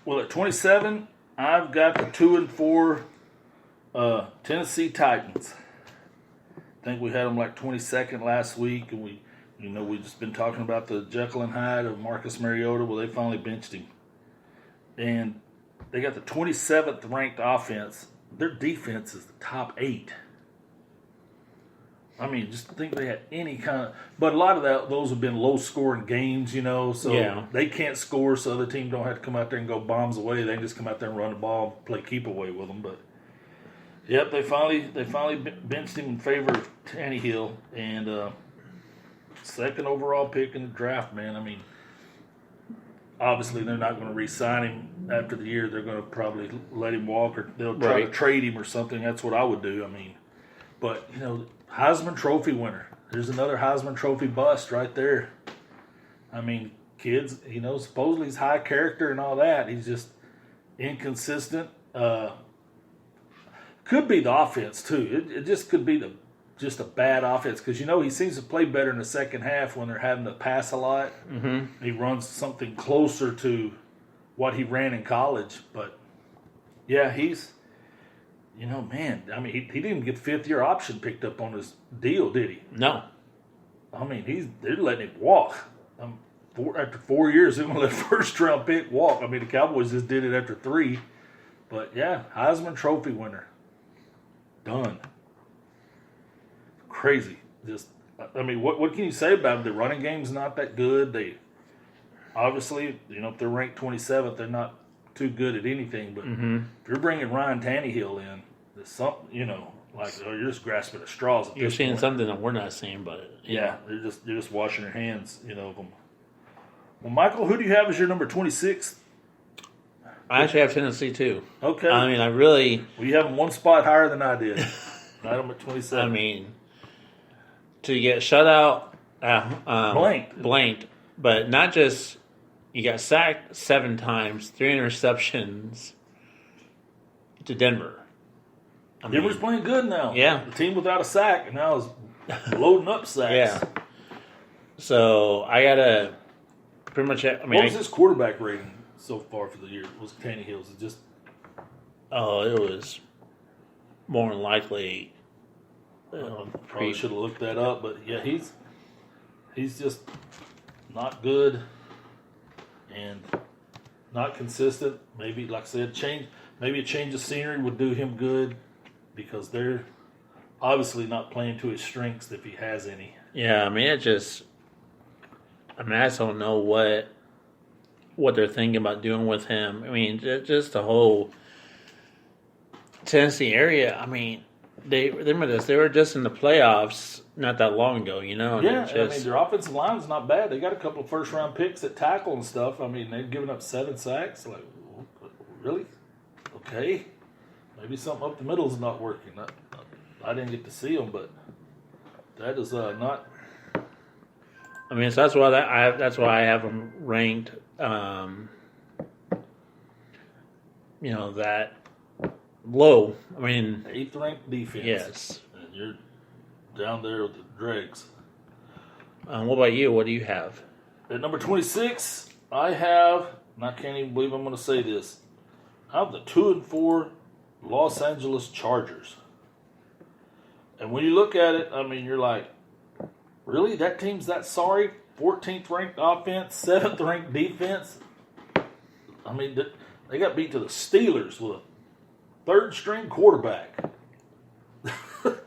Well, at 27, I've got the 2-4 Tennessee Titans. I think we had them like 22nd last week, and we just been talking about the Jekyll and Hyde of Marcus Mariota. Well, they finally benched him, and they got the 27th ranked offense. Their defense is the top 8. I mean, just think they had any kind of. But a lot of those have been low-scoring games, so they can't score, so the team don't have to come out there and go bombs away. They can just come out there and run the ball, and play keep away with them. But yep, they finally benched him in favor of Tannehill, and second overall pick in the draft. Man, I mean, obviously they're not going to re-sign him after the year. They're going to probably let him walk, or they'll try to trade him or something. That's what I would do. I mean, but Heisman Trophy winner. There's another Heisman Trophy bust right there. I mean, kids, supposedly he's high character and all that. He's just inconsistent. Could be the offense too. It just could be just a bad offense because he seems to play better in the second half when they're having to pass a lot. Mm-hmm. He runs something closer to what he ran in college, but yeah, he's. Man, I mean, he didn't get the 5th-year option picked up on his deal, did he? No. I mean, they're letting him walk. After 4 years, they're going to let a first-round pick walk. I mean, the Cowboys just did it after 3. But, yeah, Heisman Trophy winner. Done. Crazy. What can you say about it? The running game's not that good. They obviously, if they're ranked 27th, they're not too good at anything, but if you're bringing Ryan Tannehill in, there's something, you're just grasping at straws. You're seeing something that we're not seeing, but yeah, you're just washing your hands, of them. Well, Michael, who do you have as your number 26? I actually have Tennessee too. Okay. I mean, I really. Well, you have them one spot higher than I did. I am at 27. I mean, to get shut out, blanked, but not just. You got sacked 7 times, 3 interceptions to Denver. Denver's playing good now. Yeah. The team without a sack, and now is loading up sacks. Yeah. So I got to pretty much. What was his quarterback rating so far for the year? Was Tannehill's? It just. Oh, it was more than likely. Probably should have looked that up, but yeah, he's just not good. And not consistent. Maybe, like I said, maybe a change of scenery would do him good because they're obviously not playing to his strengths if he has any. Yeah, I mean, I just don't know what they're thinking about doing with him. I mean, just the whole Tennessee area. I mean, they were just in the playoffs not that long ago, And yeah, I mean, their offensive line is not bad. They got a couple of first-round picks at tackle and stuff. I mean, they've given up 7 sacks. Like, really? Okay. Maybe something up the middle is not working. I didn't get to see them, but that is not. I mean, so that's why I have them ranked. That low. I mean, 8th ranked defense. Yes. And you're down there with the dregs. What about you? What do you have? At number 26, I have, and I can't even believe I'm going to say this, I have the 2-4 Los Angeles Chargers. And when you look at it, I mean, you're like, really? That team's that sorry? 14th ranked offense, 7th ranked defense? I mean, they got beat to the Steelers with a 3rd string quarterback.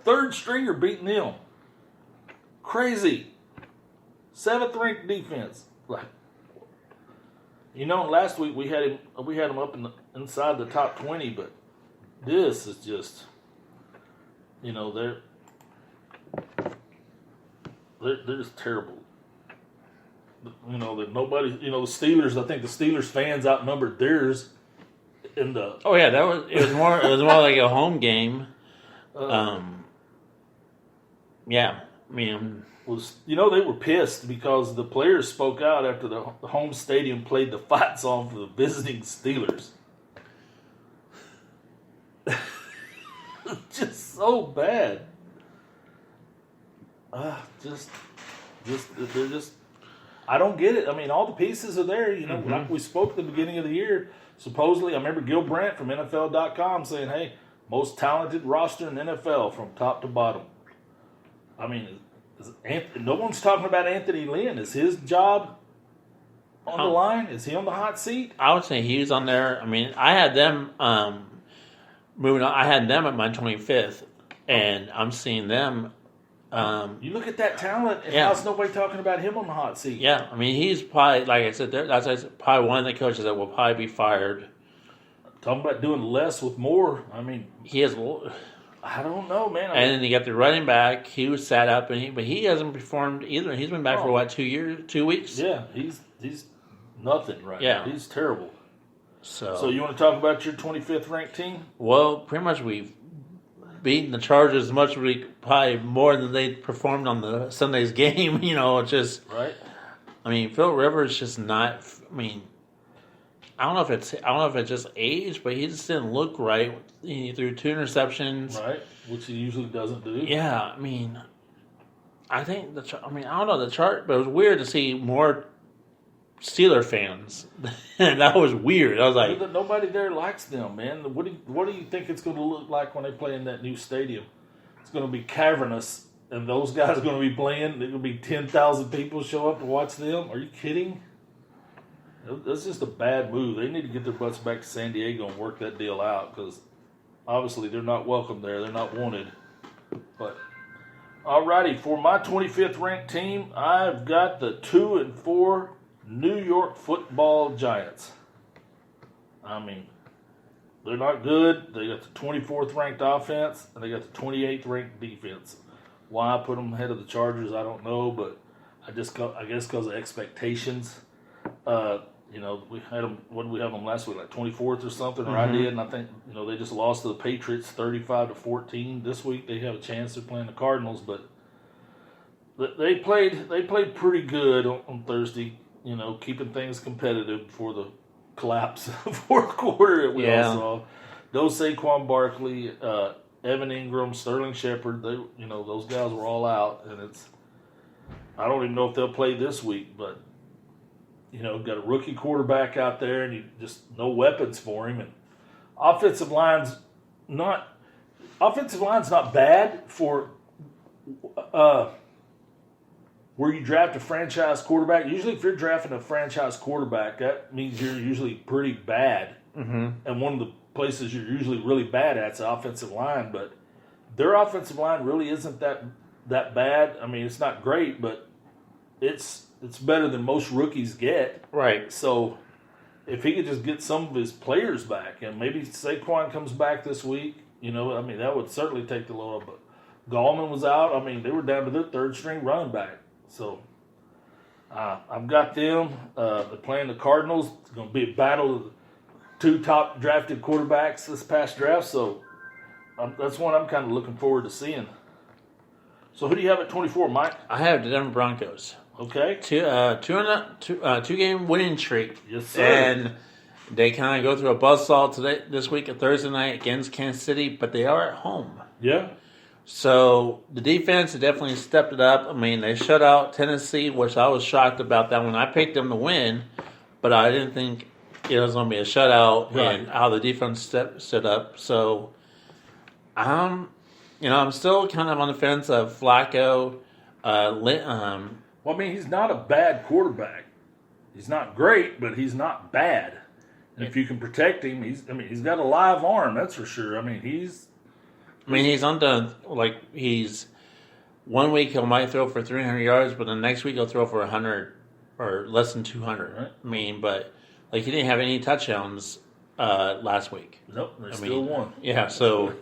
3rd stringer beating them. Crazy. 7th ranked defense. Like, last week we had him up inside the top 20, but this is just, they're just terrible. That nobody, the Steelers. I think the Steelers fans outnumbered theirs in the. Oh yeah, it was more like a home game. Yeah, I mean, they were pissed because the players spoke out after the home stadium played the fight song for the visiting Steelers. Just so bad. They're just. I don't get it. I mean, all the pieces are there. You know, like we spoke at the beginning of the year. Supposedly, I remember Gil Brandt from NFL.com saying, "Hey, most talented roster in the NFL from top to bottom." I mean, no one's talking about Anthony Lynn. Is his job on the line? Is he on the hot seat? I would say he was on there. I mean, I had them moving on. I had them at my 25th, and I'm seeing them. You look at that talent, and how's nobody talking about him on the hot seat? Yeah, I mean, he's probably, like I said, that's probably one of the coaches that will probably be fired. Talking about doing less with more. I mean, he has. I don't know, man. And then you got the running back. He was sat up, but he hasn't performed either. He's been back for what, 2 weeks? Yeah, he's nothing right now. He's terrible. So you want to talk about your 25th ranked team? Well, pretty much we've beaten the Chargers probably more than they performed on the Sunday's game. You know, just right. I mean, Phil Rivers just not. I mean, I don't know if it's just age, but he just didn't look right. He threw 2 interceptions, right, which he usually doesn't do. Yeah, I mean, I think I don't know the chart, but it was weird to see more Steeler fans. That was weird. I was like, nobody there likes them, man. What do you think it's going to look like when they play in that new stadium? It's going to be cavernous, and those guys are going to be playing. There's going to be 10,000 people show up to watch them. Are you kidding? That's just a bad move. They need to get their butts back to San Diego and work that deal out, because obviously they're not welcome there. They're not wanted. But alrighty, for my 25th ranked team, I've got the 2-4 New York Football Giants. I mean, they're not good. They got the 24th ranked offense, and they got the 28th ranked defense. Why I put them ahead of the Chargers, I don't know, but I guess because of expectations. You know, we had them. What did we have them last week? Like 24th or something, or I did, and I think they just lost to the Patriots 35-14. This week they have a chance. They're playing the Cardinals, but they played pretty good on Thursday. You know, keeping things competitive before the collapse of the fourth quarter that we all saw. No Saquon Barkley, Evan Ingram, Sterling Shepard. Those guys were all out, and I don't even know if they'll play this week, but. Got a rookie quarterback out there, and you just no weapons for him. And offensive line's not bad for where you draft a franchise quarterback. Usually, if you're drafting a franchise quarterback, that means you're usually pretty bad. Mm-hmm. And one of the places you're usually really bad at is the offensive line. But their offensive line really isn't that bad. I mean, it's not great, but it's better than most rookies get. Right. So if he could just get some of his players back, and maybe Saquon comes back this week, that would certainly take the load off. But Gallman was out. I mean, they were down to their third string running back. So I've got them. They're playing the Cardinals. It's going to be a battle of the 2 top drafted quarterbacks this past draft. So that's one I'm kind of looking forward to seeing. So who do you have at 24, Mike? I have the Denver Broncos. Okay. Two game winning streak. Yes, sir. And they kind of go through a buzzsaw this week at Thursday night against Kansas City, but they are at home. Yeah. So the defense has definitely stepped it up. I mean, they shut out Tennessee, which I was shocked about that one. I picked them to win, but I didn't think it was going to be a shutout and how the defense stood up. So, I'm still kind of on the fence of Flacco. Well, I mean, he's not a bad quarterback. He's not great, but he's not bad. And if you can protect him, he's got a live arm, that's for sure. He's undone. Like, he's 1 week he might throw for 300 yards, but the next week he'll throw for 100 or less than 200. Right. But like he didn't have any touchdowns last week. Nope, they still won. Yeah, so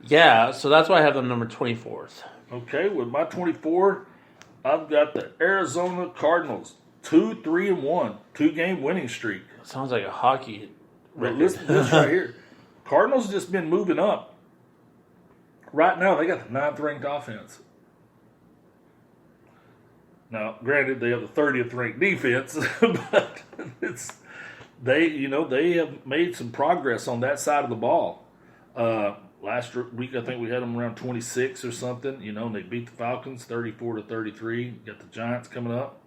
so that's why I have them number 24th. Okay, with my 24. I've got the Arizona Cardinals, 2-3-1, 2-game winning streak. Sounds like a hockey record. Listen to this right here. Cardinals just been moving up. Right now, they got the 9th ranked offense. Now, granted, they have the 30th ranked defense, but they have made some progress on that side of the ball. Last week, I think we had them around 26 or something, and they beat the Falcons 34-33. Got the Giants coming up.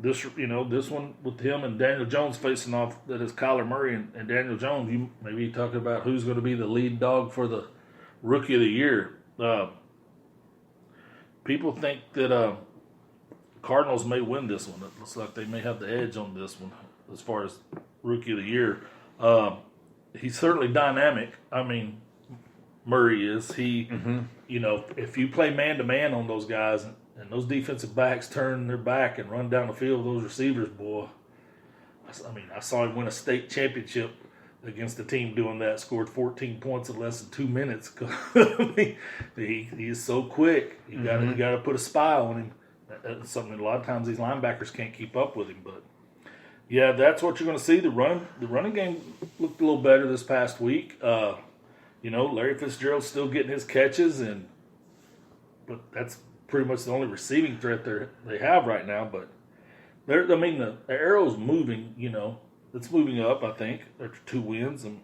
This one with him and Daniel Jones facing off, that is Kyler Murray and Daniel Jones. You maybe talking about who's going to be the lead dog for the Rookie of the Year. People think that Cardinals may win this one. It looks like they may have the edge on this one as far as Rookie of the Year. He's certainly dynamic. I mean, Murray is. If you play man-to-man on those guys and those defensive backs turn their back and run down the field, those receivers, boy. I saw him win a state championship against the team doing that, scored 14 points in less than 2 minutes. He is so quick. You got to put a spy on him. That's something that a lot of times these linebackers can't keep up with him. But yeah, that's what you're going to see. The running game looked a little better this past week. Larry Fitzgerald's still getting his catches, but that's pretty much the only receiving threat they have right now. But the arrow's moving. It's moving up, I think, after 2 wins. And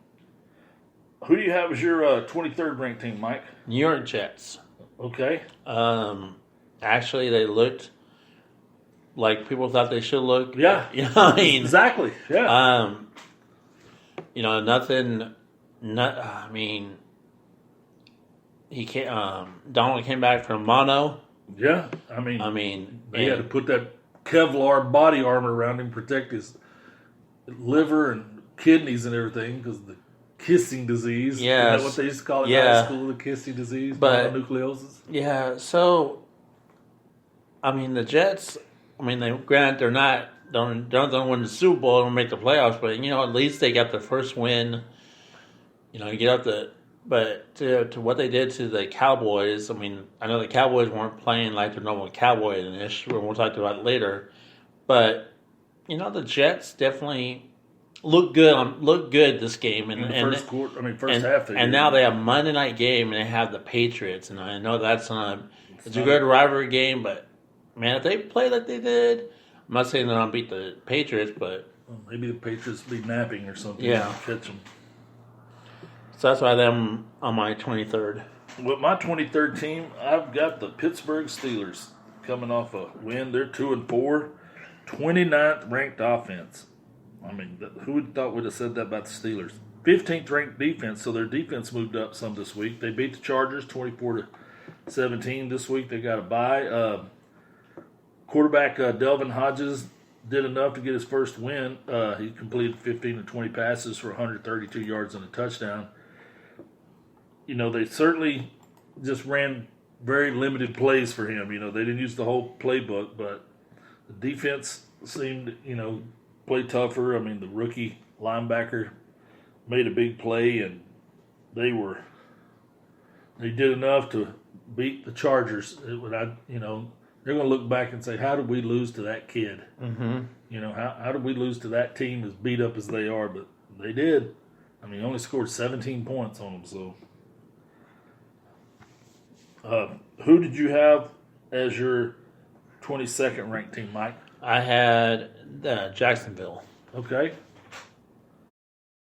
who do you have as your 23rd ranked team, Mike? New York Jets. Okay. Actually, they looked like people thought they should look. Yeah. Exactly. Yeah. Nothing. He came. Donald came back from mono. Yeah. They had to put that Kevlar body armor around him, protect his liver and kidneys and everything because of the kissing disease. Yeah, Isn't that what they used to call it in high school, the kissing disease, mononucleosis? Yeah, so the Jets, they're not don't win the Super Bowl and make the playoffs, but at least they got their first win. But to what they did to the Cowboys, I know the Cowboys weren't playing like their normal Cowboy-ish. We'll talk about it later, but the Jets definitely look good this game, first half. And now they have a Monday night game, and they have the Patriots, and I know it's a good rivalry game, but man, if they play like they did, I'm not saying they're gonna beat the Patriots, but maybe the Patriots will be napping or something. Yeah, catch them. So that's why I'm on my 23rd. With my 23rd team, I've got the Pittsburgh Steelers coming off a win. They're 2-4, 29th ranked offense. Who would thought would have said that about the Steelers? 15th ranked defense, so their defense moved up some this week. They beat the Chargers 24-17 this week. They got a bye. Quarterback Delvin Hodges did enough to get his first win. He completed 15 of 20 passes for 132 yards and a touchdown. They certainly just ran very limited plays for him. They didn't use the whole playbook, but the defense seemed, play tougher. The rookie linebacker made a big play, and they did enough to beat the Chargers. They're going to look back and say, how did we lose to that kid? Mm-hmm. How did we lose to that team as beat up as they are? But they did. Only scored 17 points on them. So, who did you have as your 22nd ranked team, Mike? I had Jacksonville. Okay.